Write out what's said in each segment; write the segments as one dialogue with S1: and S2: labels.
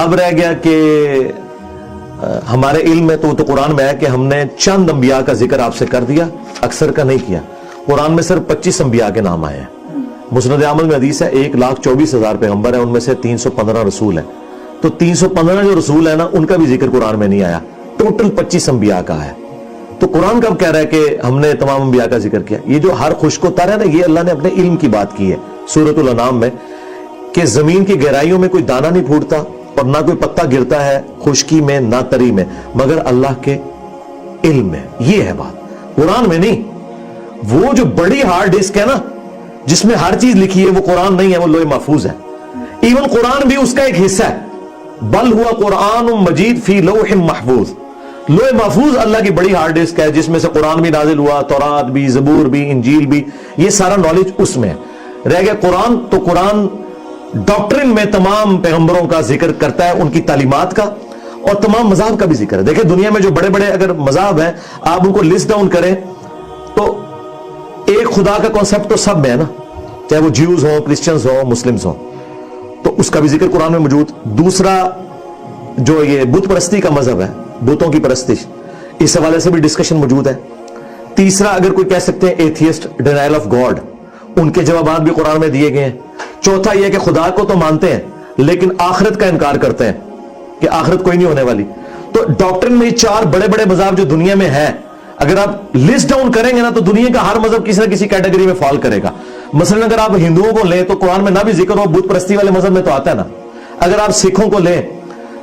S1: اب رہ گیا کہ ہمارے علم میں تو قرآن میں ہے کہ ہم نے چند انبیاء کا ذکر آپ سے کر دیا، اکثر کا نہیں کیا۔ قرآن میں صرف 25 انبیاء کے نام آئے ہیں۔ مسند احمد میں حدیث ہے 1,24,000 پیغمبر ہیں، ان میں سے 315 رسول ہیں، تو 315 جو رسول ہیں نا ان کا بھی ذکر قرآن میں نہیں آیا، ٹوٹل 25 انبیاء کا ہے۔ تو قرآن کب کہہ رہا ہے کہ ہم نے تمام انبیاء کا ذکر کیا؟ یہ جو ہر خشک و تر ہے نا، یہ اللہ نے اپنے علم کی بات کی ہے سورۃ الانعام میں، کہ زمین کی گہرائیوں میں کوئی دانہ نہیں پھوٹتا اور نہ کوئی پتا گرتا ہے خشکی میں نہ تری میں، مگر اللہ کے علم میں۔ یہ ہے بات، قرآن میں نہیں۔ وہ جو بڑی ہارڈ ڈسک ہے نا جس میں ہر چیز لکھی ہے، وہ قرآن نہیں ہے، وہ لوح محفوظ ہے۔ ایون قرآن بھی اس کا ایک حصہ ہے، بل ہوا قرآن مجید فی لوح محفوظ۔ لوح محفوظ اللہ کی بڑی ہارڈ ڈسک ہے جس میں سے قرآن بھی نازل ہوا، تورات بھی، زبور بھی، انجیل بھی، یہ سارا نالج اس میں ہے۔ رہ گیا قرآن، تو قرآن ڈاکٹرن میں تمام پیغمبروں کا ذکر کرتا ہے، ان کی تعلیمات کا، اور تمام مذاہب کا بھی ذکر ہے۔ دیکھیں دنیا میں جو بڑے بڑے اگر مذاہب ہیں، آپ ان کو لسٹ ڈاؤن کریں تو ایک خدا کا کانسیپٹ تو سب میں ہے نا، چاہے وہ جیوز ہوں، کرسچنز ہوں، مسلمز ہوں، تو اس کا بھی ذکر قرآن میں موجود۔ دوسرا جو یہ بت پرستی کا مذہب ہے، بتوں کی پرستش، اس حوالے سے بھی ڈسکشن موجود ہے۔ تیسرا اگر کوئی کہہ سکتے ہیں ایتھیسٹ، ڈینائل آف گاڈ، ان کے جوابات بھی قرآن میں دیے گئے ہیں۔ چوتھا یہ کہ خدا کو تو مانتے ہیں لیکن آخرت کا انکار کرتے ہیں کہ آخرت کوئی نہیں ہونے والی۔ تو ڈاکٹرن میں یہ چار بڑے بڑے مذاہب جو دنیا میں ہے، اگر آپ لسٹ ڈاؤن کریں گے نا تو دنیا کا ہر مذہب کسی نہ کسی کیٹیگری میں فال کرے گا۔ مثلا اگر آپ ہندوؤں کو لیں تو قرآن میں نہ بھی ذکر ہو، بت پرستی والے مذہب میں تو آتا ہے نا۔ اگر آپ سکھوں کو لیں،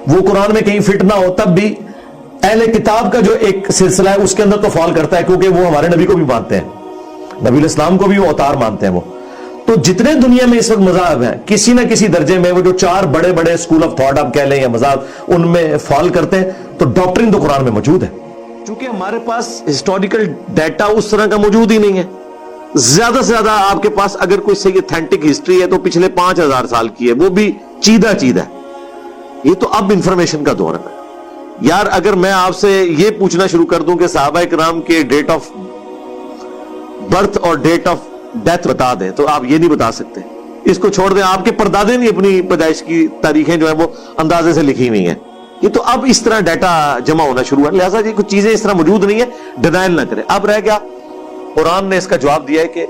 S1: وہ قرآن میں کہیں فٹ نہ ہو تب بھی اہل کتاب کا جو ایک سلسلہ ہے اس کے اندر تو فال کرتا ہے، کیونکہ وہ ہمارے نبی کو بھی مانتے ہیں، نبی الاسلام کو بھی وہ اوتار مانتے ہیں وہ۔ تو جتنے دنیا میں اس وقت مذاہب ہیں، کسی نہ کسی درجے میں وہ جو چار بڑے بڑے اسکول آف تھاٹ آپ کہہ لیں یا مذاہب، ان میں فال کرتے ہیں، تو ڈاکٹرن تو قرآن میں موجود ہے۔ چونکہ ہمارے پاس ہسٹوریکل ڈیٹا اس طرح کا موجود ہی نہیں ہے، زیادہ سے زیادہ آپ کے پاس اگر کوئی صحیح اتھینٹک ہسٹری ہے تو پچھلے 5000 سال کی ہے، وہ بھی چیدہ چیدہ ہے۔ یہ تو اب انفارمیشن کا دور ہے یار۔ اگر میں آپ سے یہ پوچھنا شروع کر دوں کہ صحابہ کرام کے ڈیٹ آف برتھ اور ڈیٹ آف ڈیتھ بتا دیں تو آپ یہ نہیں بتا سکتے۔ اس کو چھوڑ دیں، آپ کے پردادے نے اپنی پیدائش کی تاریخیں جو ہیں وہ اندازے سے لکھی ہوئی ہیں۔ یہ تو اب اس طرح ڈیٹا جمع ہونا شروع ہے، لہٰذا یہ کچھ چیزیں اس طرح موجود نہیں ہیں، ڈینائل نہ کریں۔ اب رہ گیا، قرآن نے اس کا جواب دیا ہے کہ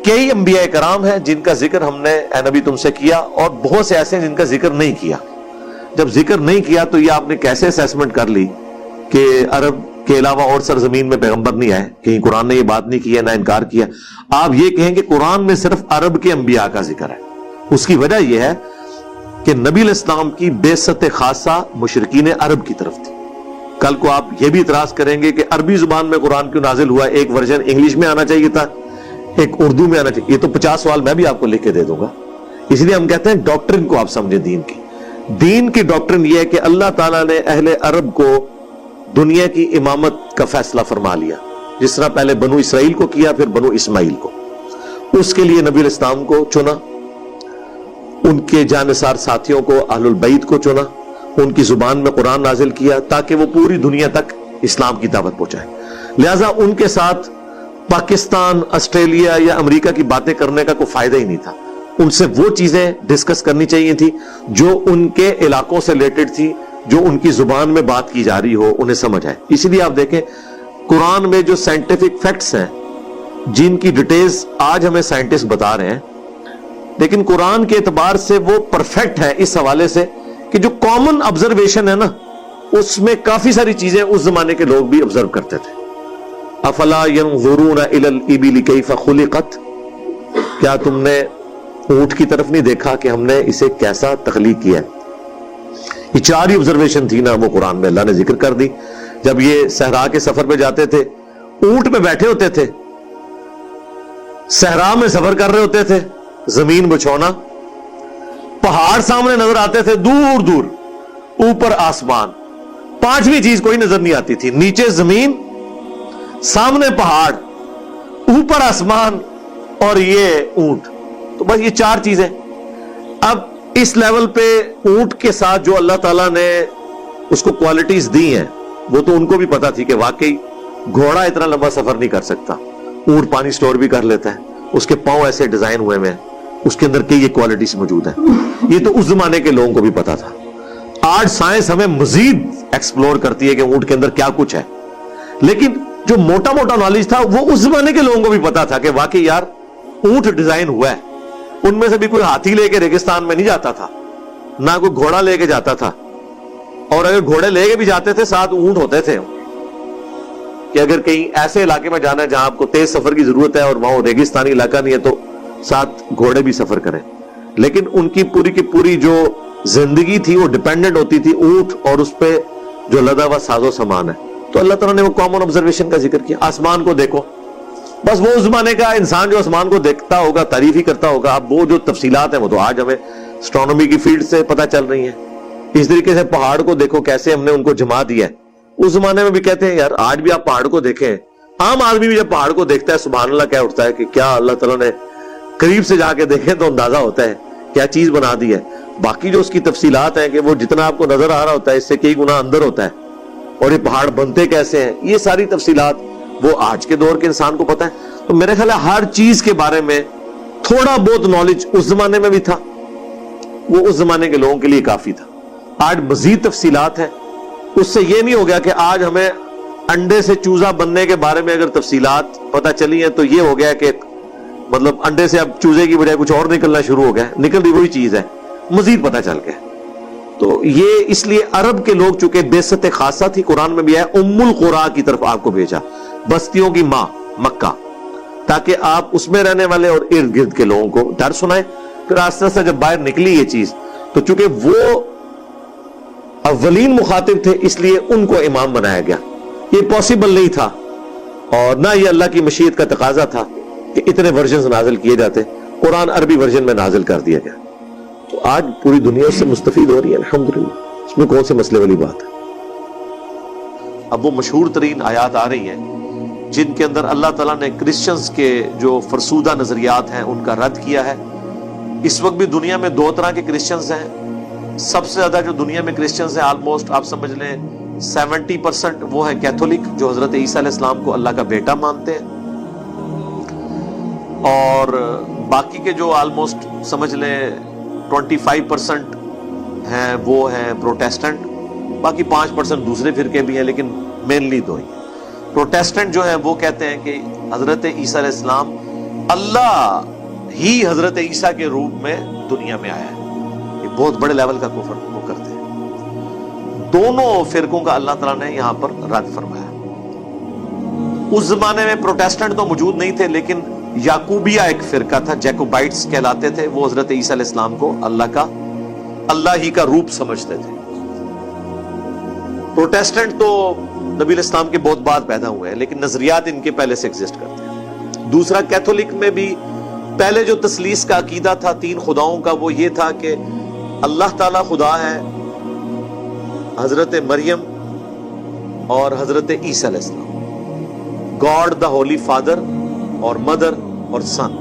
S1: کئی انبیاء کرام ہیں جن کا ذکر ہم نے اے نبی تم سے کیا، اور بہت سے ایسے ہیں جن کا ذکر نہیں کیا۔ جب ذکر نہیں کیا تو یہ آپ نے کیسے اسیسمنٹ کر لی کہ عرب کے علاوہ اور سرزمین میں پیغمبر نہیں آئے؟ کہیں قرآن نے یہ بات نہیں کی ہے، نہ انکار کیا۔ آپ یہ کہیں کہ قرآن میں صرف عرب کے انبیاء کا ذکر ہے۔ اس کی وجہ یہ ہے کہ نبی علیہ السلام کی بعثت خاصہ مشرکین عرب کی طرف تھی۔ کل کو آپ یہ بھی اعتراض کریں گے کہ عربی زبان میں قرآن کیوں نازل ہوا، ایک ورژن انگلش میں آنا چاہیے تھا، ایک اردو میں آنا چاہیے۔ یہ تو 50 سوال میں بھی آپ کو لکھ کے دے دوں گا۔ اس لیے ہم کہتے ہیں ڈاکٹرن کو آپ سمجھیں، دین کی ڈاکٹرن یہ ہے کہ اللہ تعالیٰ نے اہل عرب کو دنیا کی امامت کا فیصلہ فرما لیا، جس طرح پہلے بنو اسرائیل کو کیا، پھر بنو اسماعیل کو۔ اس کے لیے نبی علیہ السلام کو چنا، ان کے جانثار ساتھیوں کو، اہل البیت کو چنا، ان کی زبان میں قرآن نازل کیا تاکہ وہ پوری دنیا تک اسلام کی دعوت پہنچائے۔ لہٰذا ان کے ساتھ پاکستان، آسٹریلیا یا امریکہ کی باتیں کرنے کا کوئی فائدہ ہی نہیں تھا۔ ان سے وہ چیزیں ڈسکس کرنی چاہیے تھی جو ان کے علاقوں سے ریلیٹڈ تھی، جو ان کی زبان میں بات کی جا رہی ہو، انہیں سمجھ آئے۔ اسی لیے آپ دیکھیں قرآن میں جو سائنٹیفک فیکٹس ہیں، جن کی ڈیٹیلز آج ہمیں سائنٹسٹ بتا رہے ہیں، لیکن قرآن کے اعتبار سے وہ پرفیکٹ ہے اس حوالے سے کہ جو کامن آبزرویشن ہے نا، اس میں کافی ساری چیزیں اس زمانے کے لوگ بھی آبزرو کرتے تھے۔ افلا ينظرون الى الابل كيف خلقت، کیا تم نے اونٹ کی طرف نہیں دیکھا کہ ہم نے اسے کیسا تخلیق کیا ہے؟ یہ چار ہی آبزرویشن تھی نا، وہ قرآن میں اللہ نے ذکر کر دی۔ جب یہ صحرا کے سفر پہ جاتے تھے، اونٹ پہ بیٹھے ہوتے تھے، صحرا میں سفر کر رہے ہوتے تھے، زمین بچھونا، پہاڑ سامنے نظر آتے تھے دور دور، اوپر آسمان، پانچویں چیز کوئی نظر نہیں آتی تھی، نیچے زمین، سامنے پہاڑ، اوپر آسمان اور یہ اونٹ۔ تو بس یہ چار چیزیں۔ اب اس لیول پہ اونٹ کے ساتھ جو اللہ تعالیٰ نے اس کو کوالٹیز دی ہیں، وہ تو ان کو بھی پتا تھی کہ واقعی گھوڑا اتنا لمبا سفر نہیں کر سکتا، اونٹ پانی سٹور بھی کر لیتا ہے، اس کے پاؤں ایسے ڈیزائن ہوئے ہیں، اس کے اندر کئی یہ کوالٹیز موجود ہیں۔ یہ تو اس زمانے کے لوگوں کو بھی پتا تھا۔ آج سائنس ہمیں مزید ایکسپلور کرتی ہے کہ اونٹ کے اندر کیا کچھ ہے، لیکن جو موٹا موٹا نالج تھا وہ اس زمانے کے لوگوں کو بھی پتا تھا کہ واقعی یار اونٹ ڈیزائن ہوا ہے. ان میں سے بھی کوئی ہاتھی لے کے ریگستان میں نہیں جاتا تھا، نہ کوئی گھوڑا لے کے جاتا تھا، اور اگر گھوڑے لے کے بھی جاتے تھے ساتھ اونٹ ہوتے تھے کہ اگر کہیں ایسے علاقے میں جانا ہے جہاں آپ کو تیز سفر کی ضرورت ہے اور وہاں ریگستانی علاقہ نہیں ہے تو ساتھ گھوڑے بھی سفر کریں. لیکن ان کی پوری کی پوری جو زندگی تھی وہ ڈیپینڈنٹ ہوتی تھی اونٹ اور اس پہ جو لدا ہوا ساز و سامان ہے. تو اللہ تعالیٰ نے وہ کامن آبزرویشن کا ذکر کیا. آسمان کو دیکھو، بس وہ اس زمانے کا انسان جو آسمان کو دیکھتا ہوگا تعریف ہی کرتا ہوگا. اب وہ جو تفصیلات ہیں وہ تو آج ہمیں اسٹرانومی کی فیلڈ سے پتہ چل رہی ہیں. اس طریقے سے پہاڑ کو دیکھو کیسے ہم نے ان کو جما دیا ہے. اس زمانے میں بھی کہتے ہیں یار آج بھی آپ پہاڑ کو دیکھیں، عام آدمی بھی جب پہاڑ کو دیکھتا ہے سبحان اللہ کیا اٹھتا ہے کہ کیا اللہ تعالیٰ نے قریب سے جا کے دیکھیں تو اندازہ ہوتا ہے کیا چیز بنا دی ہے. باقی جو اس کی تفصیلات ہیں کہ وہ جتنا آپ کو نظر آ رہا ہوتا ہے اس سے کئی گنا اندر ہوتا ہے، اور یہ پہاڑ بنتے کیسے ہیں، یہ ساری تفصیلات وہ آج کے دور کے انسان کو پتا ہے. تو میرے خیال ہے ہر چیز کے بارے میں تھوڑا بہت نالج اس زمانے میں بھی تھا، وہ اس زمانے کے لوگوں کے لیے کافی تھا. آج مزید تفصیلات ہیں. اس سے یہ نہیں ہو گیا کہ آج ہمیں انڈے سے چوزا بننے کے بارے میں اگر تفصیلات پتہ چلی ہیں تو یہ ہو گیا کہ مطلب انڈے سے اب چوزے کی بجائے کچھ اور نکلنا شروع ہو گیا. نکل رہی وہی چیز ہے، مزید پتہ چل گیا. تو یہ اس لیے عرب کے لوگ چونکہ بعثت خاصہ تھی، قرآن میں بھی ہے ام القرا کی طرف آپ کو بھیجا، بستیوں کی ماں مکہ، تاکہ آپ اس میں رہنے والے اور ارد گرد کے لوگوں کو ڈر سنائیں. پھر آہستہ آہستہ جب باہر نکلی یہ چیز تو چونکہ وہ اولین مخاطب تھے اس لیے ان کو امام بنایا گیا. یہ پاسبل نہیں تھا اور نہ یہ اللہ کی مشیت کا تقاضا تھا کہ اتنے ورژنز نازل کیے جاتے. قرآن عربی ورژن میں نازل کر دیا گیا. تو آج پوری دنیا اس سے مستفید ہو رہی ہے الحمدللہ. اس میں کون سے مسئلے والی بات ہے. اب وہ مشہور ترین آیات آ رہی ہیں جن کے اندر اللہ تعالیٰ نے کرسچنز کے جو فرسودہ نظریات ہیں ان کا رد کیا ہے. اس وقت بھی دنیا میں دو طرح کے کرسچنز ہیں. سب سے زیادہ جو دنیا میں کرسچنز ہیں آلموسٹ آپ سمجھ لیں 70% وہ ہیں کیتھولک جو حضرت عیسیٰ علیہ السلام کو اللہ کا بیٹا مانتے ہیں، اور باقی کے جو آلموسٹ سمجھ لیں 25% ہیں وہ ہیں پروٹیسٹنٹ. باقی 5% دوسرے فرقے بھی ہیں لیکن مینلی دو ہی. پروٹیسٹنٹ جو ہیں وہ کہتے ہیں کہ حضرت عیسیٰ علیہ السلام اللہ ہی حضرت عیسیٰ کے روپ میں دنیا میں آیا ہے. یہ بہت بڑے لیول کا کفر وہ کرتے ہیں. دونوں فرقوں کا اللہ تعالیٰ نے یہاں پر رد فرمایا. اس زمانے میں پروٹیسٹنٹ تو موجود نہیں تھے لیکن یعقوبیہ ایک فرقہ تھا، جیکوبائٹس کہلاتے تھے. وہ حضرت عیسیٰ علیہ السلام کو اللہ ہی کا روپ سمجھتے تھے. پروٹیسٹنٹ تو نبی علیہ السلام کے بہت بعد پیدا ہوئے ہیں لیکن نظریات ان کے پہلے سے ایگزسٹ کرتے ہیں. دوسرا کیتھولک میں بھی پہلے جو تثلیث کا عقیدہ تھا 3 خداؤں کا وہ یہ تھا کہ اللہ تعالیٰ خدا ہے، حضرت مریم اور حضرت عیسیٰ علیہ السلام، گاڈ دا ہولی فادر اور مدر اور سن.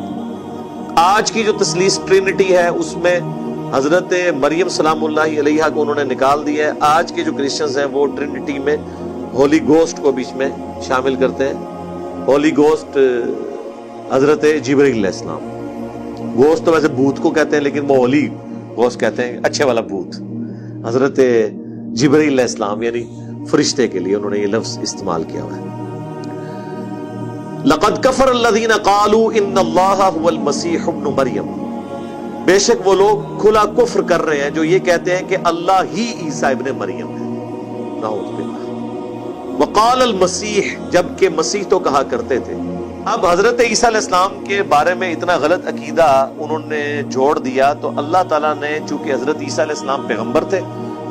S1: آج کی جو تثلیث ٹرینٹی ہے اس میں حضرت مریم سلام اللہ علیہا کو انہوں نے نکال دیا ہے. آج کے جو کرسچنز ہیں وہ ٹرینٹی میں ہولی گوسٹ کو بیچ میں شامل کرتے ہیں. ہولی گوسٹ حضرت جبرائیل علیہ السلام. گوسٹ تو ویسے بھوت کو کہتے ہیں لیکن وہ ہولی گوسٹ کہتے ہیں اچھے والا بھوت. حضرت جبرائیل علیہ السلام یعنی فرشتے کے لیے انہوں نے یہ لفظ استعمال کیا ہوا ہے. لقد کفر الذین قالوا ان اللہ هو المسیح ابن مریم. بے شک وہ لوگ کھلا کفر کر رہے ہیں جو یہ کہتے ہیں کہ اللہ ہی عیسیٰ ابن مریم ہے. نعوذ باللہ. وقال المسیح، جبکہ مسیح تو کہا کرتے تھے. اب حضرت عیسیٰ علیہ السلام کے بارے میں اتنا غلط عقیدہ انہوں نے جوڑ دیا تو اللہ تعالیٰ نے چونکہ حضرت عیسیٰ علیہ السلام پیغمبر تھے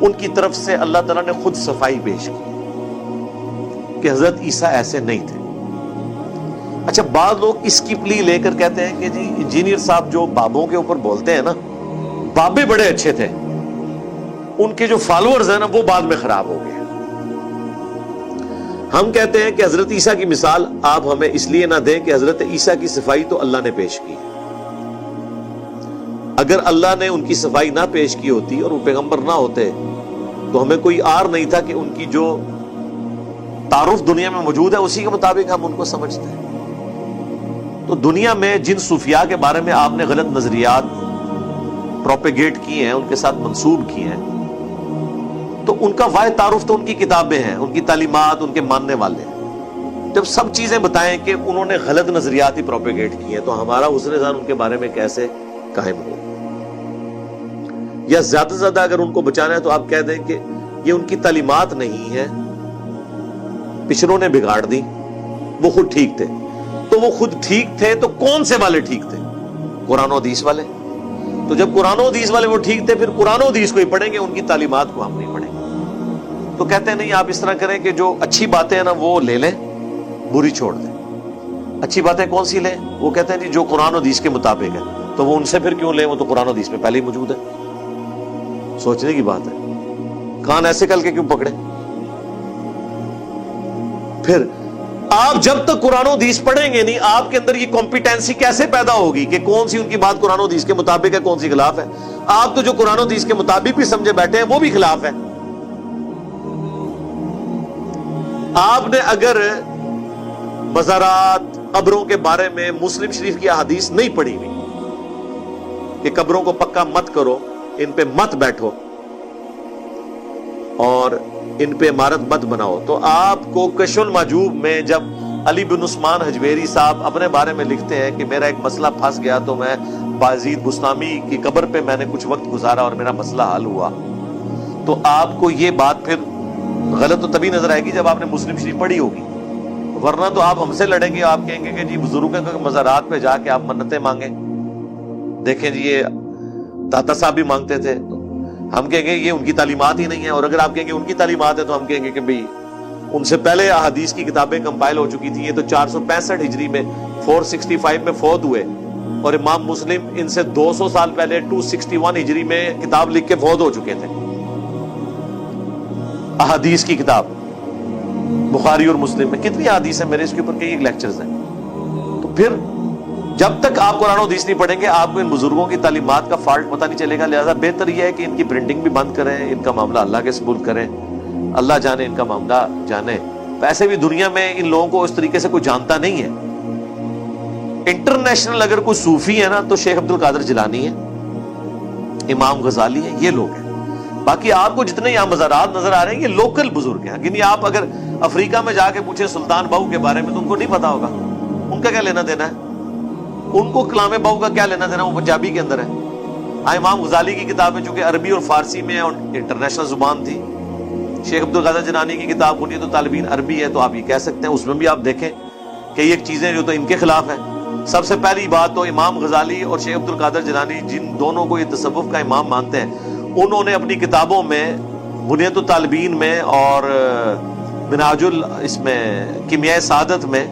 S1: ان کی طرف سے اللہ تعالیٰ نے خود صفائی پیش کی کہ حضرت عیسیٰ ایسے نہیں تھے. اچھا بعض لوگ اس کی پلی لے کر کہتے ہیں کہ جی انجینئر صاحب جو بابوں کے اوپر بولتے ہیں نا، بابے بڑے اچھے تھے، ان کے جو فالوورز ہیں نا وہ بعد میں خراب ہو گئے. ہم کہتے ہیں کہ حضرت عیسیٰ کی مثال آپ ہمیں اس لیے نہ دیں کہ حضرت عیسیٰ کی صفائی تو اللہ نے پیش کی. اگر اللہ نے ان کی صفائی نہ پیش کی ہوتی اور وہ پیغمبر نہ ہوتے تو ہمیں کوئی آر نہیں تھا کہ ان کی جو تعارف دنیا میں موجود ہے اسی کے مطابق ہم ان کو سمجھتے ہیں. تو دنیا میں جن صوفیاء کے بارے میں آپ نے غلط نظریات پروپیگیٹ کیے ہیں، ان کے ساتھ منسوب کیے ہیں، تو ان کا واحد تعارف تو ان کی کتابیں ہیں، ان کی تعلیمات، ان کے ماننے والے ہیں۔ جب سب چیزیں بتائیں کہ انہوں نے غلط نظریات ہی پروپیگیٹ کی ہیں، تو ہمارا حسن ظن ان کے بارے میں کیسے قائم ہو؟ یا زیادہ سے زیادہ اگر ان کو بچانا ہے تو آپ کہہ دیں کہ یہ ان کی تعلیمات نہیں ہے، پچھلوں نے بگاڑ دی، وہ خود ٹھیک تھے۔ تو وہ خود ٹھیک تھے تو کون سے والے ٹھیک تھے؟ قرآن و حدیث والے۔ تو جب قرآن و حدیث والے وہ ٹھیک تھے، پھر قرآن و حدیث کو ہی پڑھیں گے، ان کی تعلیمات کو ہم نہیں پڑھیں گے۔ تو کہتے ہیں نہیں، آپ اس طرح کریں کہ جو اچھی باتیں ہیں نا وہ لے لیں، بری چھوڑ دیں۔ اچھی باتیں کون سی لیں؟ وہ کہتے ہیں جی جو قرآن و حدیث کے مطابق ہے۔ تو وہ ان سے پھر کیوں لیں؟ وہ تو قرآن و حدیث میں پہلے ہی موجود ہے۔ سوچنے کی بات ہے، کان ایسے کر کے کیوں پکڑے؟ پھر آپ جب تک قرآن و حدیث پڑھیں گے نہیں، آپ کے اندر یہ کمپیٹنسی کیسے پیدا ہوگی کہ کون سی ان کی بات قرآن و حدیث کے مطابق ہے، کون سی خلاف ہے؟ آپ تو جو قرآن و حدیث کے مطابق بھی سمجھے بیٹھے ہیں وہ بھی خلاف ہے۔ آپ نے اگر مزارات، قبروں کے بارے میں مسلم شریف کی احادیث نہیں پڑھی ہوئی کہ قبروں کو پکا مت کرو، ان پہ مت بیٹھو اور ان پہ عمارت مت بناؤ، تو آپ کو کشف المحجوب میں جب علی بن عثمان حجویری صاحب اپنے بارے میں لکھتے ہیں کہ میرا ایک مسئلہ پھنس گیا تو میں بازید بستامی کی قبر پہ میں نے کچھ وقت گزارا اور میرا مسئلہ حل ہوا، تو آپ کو یہ بات پھر غلط تو تبھی نظر آئے گی جب آپ نے مسلم شریف پڑھی ہوگی، ورنہ تو آپ ہم سے لڑیں گے، آپ کہیں گے کہ جی بزرگوں کے مزارات پہ جا کے آپ منتیں مانگیں، دیکھیں جی یہ داتا صاحب بھی مانگتے تھے، تو ہم کہیں گے یہ ان کی تعلیمات ہی نہیں ہے۔ اور اگر آپ کہیں گے ان کی تعلیمات ہے تو ہم کہیں گے کہ بھئی ان سے پہلے احادیث کی کتابیں کمپائل ہو چکی تھی، یہ تو 465 ہجری میں 465 میں فوت ہوئے، اور امام مسلم ان سے 200 سال پہلے 261 ہجری میں کتاب لکھ کے فوت ہو چکے تھے، احادیث کی کتاب بخاری اور مسلم میں کتنی احادیث ہیں، میرے اس کے اوپر کئی لیکچرز ہیں۔ تو پھر جب تک آپ قرآن و حدیث نہیں پڑھیں گے آپ کو ان بزرگوں کی تعلیمات کا فالٹ پتہ نہیں چلے گا۔ لہذا بہتر یہ ہے کہ ان کی پرنٹنگ بھی بند کریں، ان کا معاملہ اللہ کے سپرد کریں، اللہ جانے ان کا معاملہ جانے۔ ویسے بھی دنیا میں ان لوگوں کو اس طریقے سے کوئی جانتا نہیں ہے۔ انٹرنیشنل اگر کوئی صوفی ہے نا تو شیخ عبد القادر جیلانی ہے، امام غزالی ہے، یہ لوگ ہیں۔ باقی آپ کو جتنے یہاں مزارات نظر آ رہے ہیں یہ لوکل بزرگ ہیں، لیکن آپ اگر افریقہ میں جا کے پوچھیں سلطان باہو کے بارے میں تو ان کو نہیں پتا ہوگا، ان کا کیا لینا دینا ہے، ان کو کلام باہو کا کیا لینا دینا، وہ پنجابی کے اندر ہے۔ ہاں امام غزالی کی کتابیں چونکہ عربی اور فارسی میں اور انٹرنیشنل زبان تھی، شیخ عبد القادر جیلانی کی کتاب بنیت الطالبین عربی ہے، تو آپ یہ کہہ سکتے ہیں اس میں بھی آپ دیکھیں کہ یہ چیزیں جو تو ان کے خلاف ہیں۔ سب سے پہلی بات تو امام غزالی اور شیخ عبد القادر جیلانی جن دونوں کو یہ تصوف کا امام مانتے ہیں، انہوں نے اپنی کتابوں میں بنیت الطالبین میں اور منہاج اس میں کیمیائے سعادت میں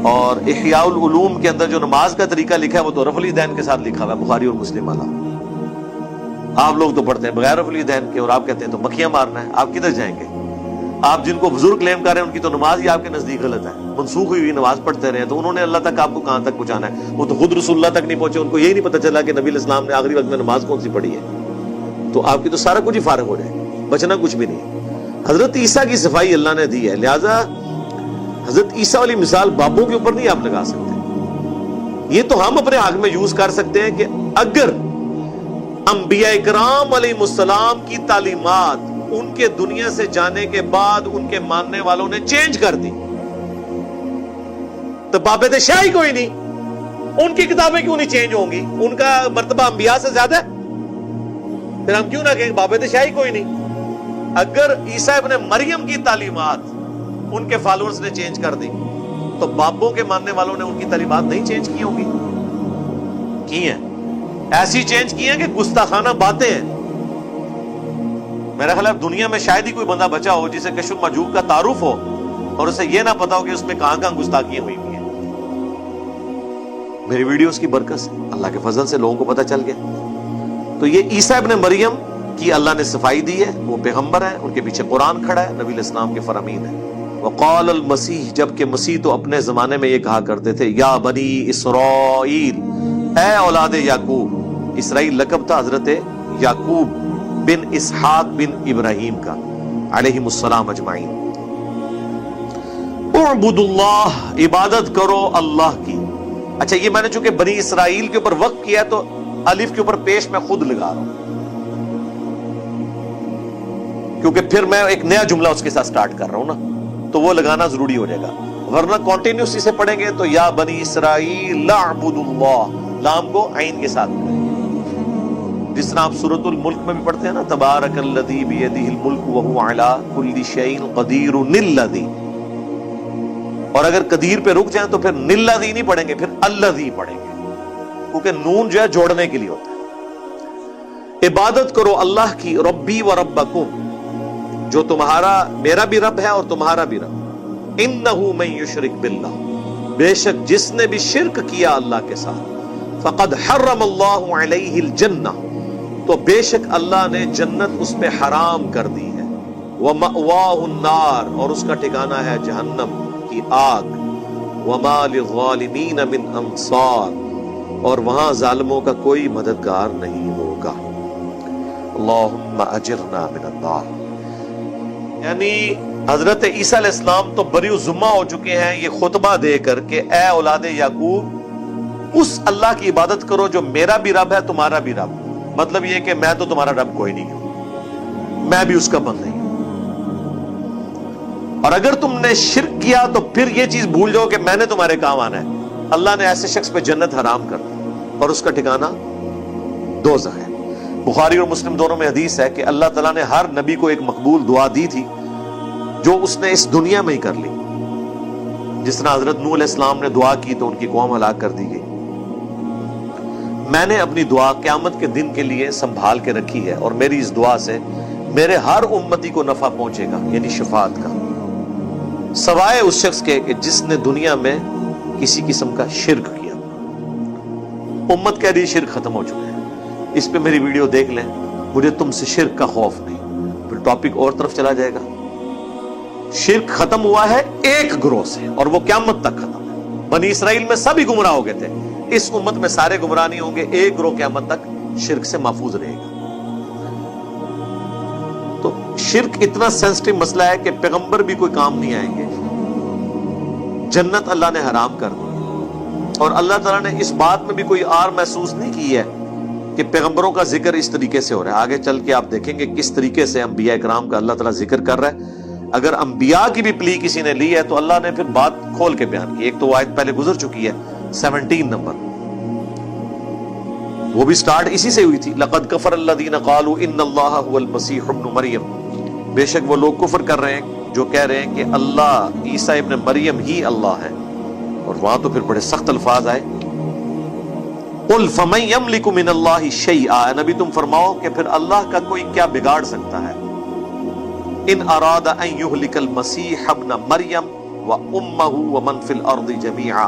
S1: اور احیاء العلوم کے اندر جو نماز کا طریقہ لکھا ہے وہ تو رفع الیدین کے ساتھ لکھا ہوا ہے، بخاری اور مسلم والا۔ آپ لوگ تو پڑھتے ہیں بغیر رفع الیدین کے، اور آپ کہتے ہیں تو مکھیاں مارنا ہے، آپ کدھر جائیں گے؟ آپ جن کو بزرگ کلیم کر رہے ہیں ان کی تو نماز ہی آپ کے نزدیک غلط ہے، منسوخ ہوئی نماز پڑھتے رہے ہیں، تو انہوں نے اللہ تک آپ کو کہاں تک پہنچانا ہے؟ وہ تو خود رسول اللہ تک نہیں پہنچے، ان کو یہی نہیں پتہ چلا کہ نبی الاسلام نے آخری وقت میں نماز کون سی پڑھی ہے۔ تو آپ کی تو سارا کچھ ہی فارغ ہو جائے، بچنا کچھ بھی نہیں۔ حضرت عیسیٰ کی صفائی اللہ نے دی ہے، لہذا حضرت عیسیٰ والی مثال بابوں کے اوپر نہیں آپ لگا سکتے۔ یہ تو ہم اپنے حق میں یوز کر سکتے ہیں کہ اگر انبیاء اکرام علیہ السلام کی تعلیمات ان کے دنیا سے جانے کے بعد ان کے ماننے والوں نے چینج کر دی تو بابت شاہی کوئی نہیں، ان کی کتابیں کیوں نہیں چینج ہوں گی؟ ان کا مرتبہ انبیاء سے زیادہ ہے، پھر ہم کیوں نہ کہیں بابت شاہی کوئی نہیں؟ اگر عیسیٰ ابن مریم کی تعلیمات ان کے فالوورز نے چینج کر دی تو بابوں کے ماننے والوں نے ان کی تعلیمات نہیں چینج کی ہوں گی؟ کی ہیں، ایسی چینج کی ہیں کہ گستاخانہ باتیں ہیں۔ میرا خیال ہے دنیا میں شاید ہی کوئی بندہ بچا ہو جسے کشف المحجوب کا تعارف ہو اور اسے یہ نہ پتا ہو کہ اس میں کہاں کہاں گستاخیاں ہوئی ہوئی ہیں۔ میری ویڈیوز کی برکت سے اللہ کے فضل سے لوگوں کو پتہ چل گیا۔ تو یہ عیسیٰ ابن مریم کی اللہ نے صفائی دی ہے، وہ پیغمبر ہیں، ان کے پیچھے قرآن کھڑا ہے، نبی علیہ السلام کے فرامین ہیں۔ وقال المسیح، جبکہ مسیح تو اپنے زمانے میں یہ کہا کرتے تھے، یا بنی اسرائیل، اے اولاد یعقوب۔ اسرائیل لقب تھا حضرت یعقوب بن اسحاق بن ابراہیم کا علیہم السلام اجمعین۔ اعبدوا اللہ، عبادت کرو اللہ کی۔ اچھا یہ میں نے چونکہ بنی اسرائیل کے اوپر وقف کیا ہے تو الف کے اوپر پیش میں خود لگا رہا ہوں۔ کیونکہ پھر میں ایک نیا جملہ اس کے ساتھ سٹارٹ کر رہا ہوں نا، تو وہ لگانا ضروری ہو جائے گا، ورنہ کنٹینیوسلی سے پڑھیں گے تو یا بنی اسرائیل اعبدوا اللہ، لام کو عین کے ساتھ پڑھیں گے، جس طرح آپ سورۃ الملک میں بھی پڑھتے ہیں نا، تبارک الذی بیدہ الملک وہو علی کل شیء قدیر الذی، اور اگر قدیر پہ رک جائیں تو پھر نلذی نہیں پڑھیں گے، پھر الذی پڑھیں گے، کیونکہ نون جو ہے جوڑنے کے لیے ہوتا ہے۔ عبادت کرو اللہ کی، ربی و ربکم، جو تمہارا میرا بھی رب ہے اور تمہارا بھی رب، انہ من یشرک باللہ، بے شک جس نے بھی شرک کیا اللہ کے ساتھ، فقد حرم اللہ علیہ الجنہ، تو بے شک اللہ نے جنت اس پہ حرام کر دی ہے، ومأواہ النار، اور اس کا ٹھکانہ ہے جہنم کی آگ، وما للظالمین من انصار، اور وہاں ظالموں کا کوئی مددگار نہیں ہوگا۔ اللہم اجرنا من النار، یعنی حضرت عیسیٰ علیہ السلام تو بری الذمہ ہو چکے ہیں یہ خطبہ دے کر کہ اے اولاد یعقوب، اس اللہ کی عبادت کرو جو میرا بھی رب ہے تمہارا بھی رب، مطلب یہ کہ میں تو تمہارا رب کوئی نہیں ہوں، میں بھی اس کا بندہ نہیں ہوں، اور اگر تم نے شرک کیا تو پھر یہ چیز بھول جاؤ کہ میں نے تمہارے کام آنا ہے۔ اللہ نے ایسے شخص پہ جنت حرام کر دی اور اس کا ٹھکانہ دوزخ ہے۔ بخاری اور مسلم دونوں میں حدیث ہے کہ اللہ تعالیٰ نے ہر نبی کو ایک مقبول دعا دی تھی جو اس نے اس دنیا میں ہی کر لی، جس طرح حضرت نوح علیہ السلام نے دعا کی تو ان کی قوم ہلاک کر دی گئی۔ میں نے اپنی دعا قیامت کے دن کے لیے سنبھال کے رکھی ہے، اور میری اس دعا سے میرے ہر امتی کو نفع پہنچے گا، یعنی شفاعت کا، سوائے اس شخص کے کہ جس نے دنیا میں کسی قسم کا شرک کیا۔ امت کہہ رہی شرک ختم ہو چکا ہے، اس پہ میری ویڈیو دیکھ لیں، مجھے تم سے شرک کا خوف نہیں، پھر ٹاپک اور طرف چلا جائے گا۔ شرک ختم ہوا ہے ایک گروہ سے، اور وہ قیامت تک ختم ہے۔ بنی اسرائیل میں سبھی گمراہ ہو گئے تھے، اس امت میں سارے گمراہ نہیں ہوں گے، ایک گروہ قیامت تک شرک سے محفوظ رہے گا۔ تو شرک اتنا سینسٹیو مسئلہ ہے کہ پیغمبر بھی کوئی کام نہیں آئیں گے، جنت اللہ نے حرام کر دی، اور اللہ تعالیٰ نے اس بات میں بھی کوئی آر محسوس نہیں کی ہے کہ پیغمبروں کا ذکر اس طریقے سے ہو رہا ہے۔ آگے چل کے آپ دیکھیں گے کس طریقے سے انبیاء کرام کا اللہ تعالیٰ ذکر کر رہا ہے۔ اگر انبیاء کی بھی پلی کسی نے لی ہے تو اللہ نے پھر بات کھول کے بیان کی۔ ایک تو آیت پہلے گزر چکی ہے 17 نمبر، وہ بھی سٹارٹ اسی سے ہوئی تھی، لقد کفر الذین قالوا ان اللہ هو المسیح ابن مریم، بے شک وہ لوگ کفر کر رہے ہیں جو کہہ رہے ہیں کہ اللہ عیسیٰ ابن مریم ہی اللہ ہے، اور وہاں تو پھر بڑے سخت الفاظ آئے۔ قل فمن یملک من اللہ شیئا، نبی تم فرماؤ کہ پھر اللہ کا کوئی کیا بگاڑ سکتا ہے، ان اراد ان یہلک المسیح ابن مریم وامہ ومن فی الارض جميعا،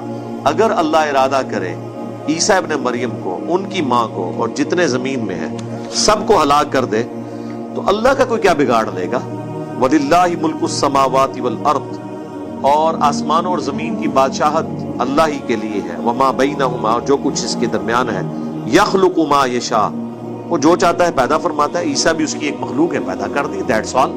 S1: اگر اللہ ارادہ کرے عیسیٰ ابن مریم کو، ان کی ماں کو، اور جتنے زمین میں ہیں سب کو ہلاک کر دے، تو اللہ کا کوئی کیا بگاڑ لے گا۔ وَلِلَّهِ مُلْكُ السَّمَاوَاتِ وَالْأَرْضِ، اور آسمانوں اور زمین کی بادشاہت اللہ ہی کے لیے ہے، وَمَا بَيْنَهُمَا، اور جو کچھ اس کے درمیان ہے، يَخْلُقُ مَا يَشَاءُ، وہ جو چاہتا ہے پیدا فرماتا ہے۔ عیسیٰ بھی اس کی ایک مخلوق ہے، پیدا کر دی، دیٹس آل۔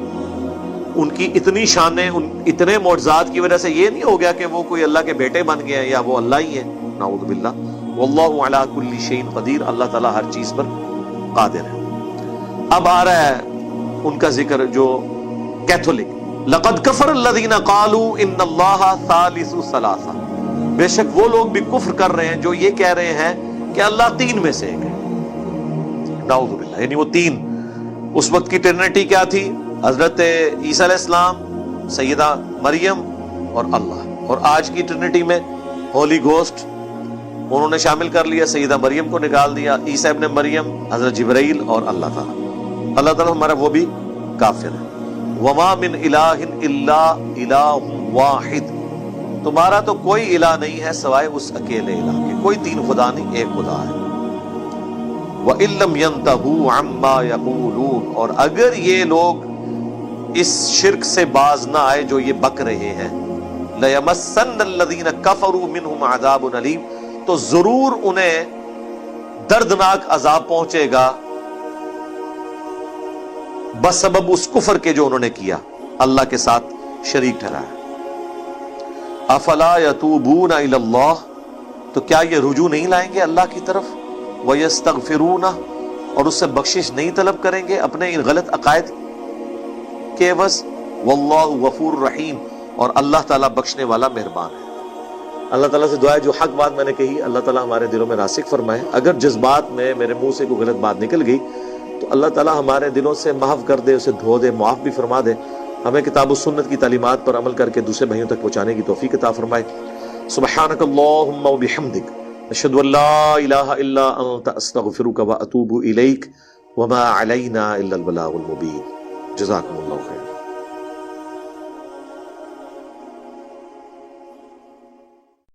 S1: ان کی اتنی شانیں، اتنے معجزات کی وجہ سے یہ نہیں ہو گیا کہ وہ کوئی اللہ کے بیٹے بن گئے ہیں یا وہ اللہ ہی ہے، نعوذ باللہ۔ واللہ علی کل شیء قدیر، اللہ تعالیٰ ہر چیز پر قادر ہے۔ اب آ رہا ہے ان کا ذکر جو کیتھولک، لقد کفر الذین قالوا ان اللہ ثالث ثلاثہ، بے شک وہ لوگ بھی کفر کر رہے ہیں جو یہ کہہ رہے ہیں کہ اللہ تین میں سے ایک ہے، نعوذ باللہ۔ یعنی وہ تین، اس وقت کی ٹرینٹی کیا تھی؟ حضرت عیسیٰ علیہ السلام، سیدہ مریم اور اللہ، اور آج کی ٹرینٹی میں ہولی گوسٹ انہوں نے شامل کر لیا، سیدہ مریم کو نکال دیا، عیسیٰ ابن مریم، حضرت جبرائیل اور اللہ تعالیٰ۔ اللہ تعالیٰ ہمارا وہ بھی کافر ہے۔ وما من الہ الا الہ واحد، تمہارا تو کوئی الہ نہیں ہے سوائے اس اکیلے الہ کے، کوئی تین خدا نہیں، ایک خدا ہے۔ وَإِن لَّمْ يَنْتَهُوا عَمَّا يَقُولُونَ، اور اگر یہ لوگ اس شرک سے باز نہ آئے جو یہ بک رہے ہیں، لَيَمَسَّنَّ الَّذِينَ كَفَرُوا مِنْهُمْ عَذَابٌ أَلِيمٌ، تو ضرور انہیں دردناک عذاب پہنچے گا بسبب اس کفر کے جو انہوں نے کیا، اللہ کے ساتھ شریک ٹھہرایا۔ افلا یتوبون الی اللہ، تو کیا یہ رجوع نہیں لائیں گے اللہ کی طرف، ویستغفرون، اور اس سے بخشش نہیں طلب کریں گے اپنے ان غلط عقائد۔ کے عوض واللہ غفور رحیم، اور اللہ تعالیٰ بخشنے والا مہربان ہے۔ اللہ تعالیٰ سے دعا ہے جو حق بات میں نے کہی اللہ تعالیٰ ہمارے دلوں میں راسخ فرمائے، اگر جس بات میں میرے منہ سے کوئی غلط بات نکل گئی تو اللہ تعالیٰ ہمارے دلوں سے محو کر دے، اسے دھو دے، معاف بھی فرما دے، ہمیں کتاب و سنت کی تعلیمات پر عمل کر کے دوسرے بھائیوں تک پہنچانے کی توفیق عطا فرمائے۔ سبحانک اللہم و بحمدک، اشہد ان لا الہ الا انت، استغفرک و اتوب الیک، وما علینا الا البلاغ المبین۔ جزاکم اللہ خیر۔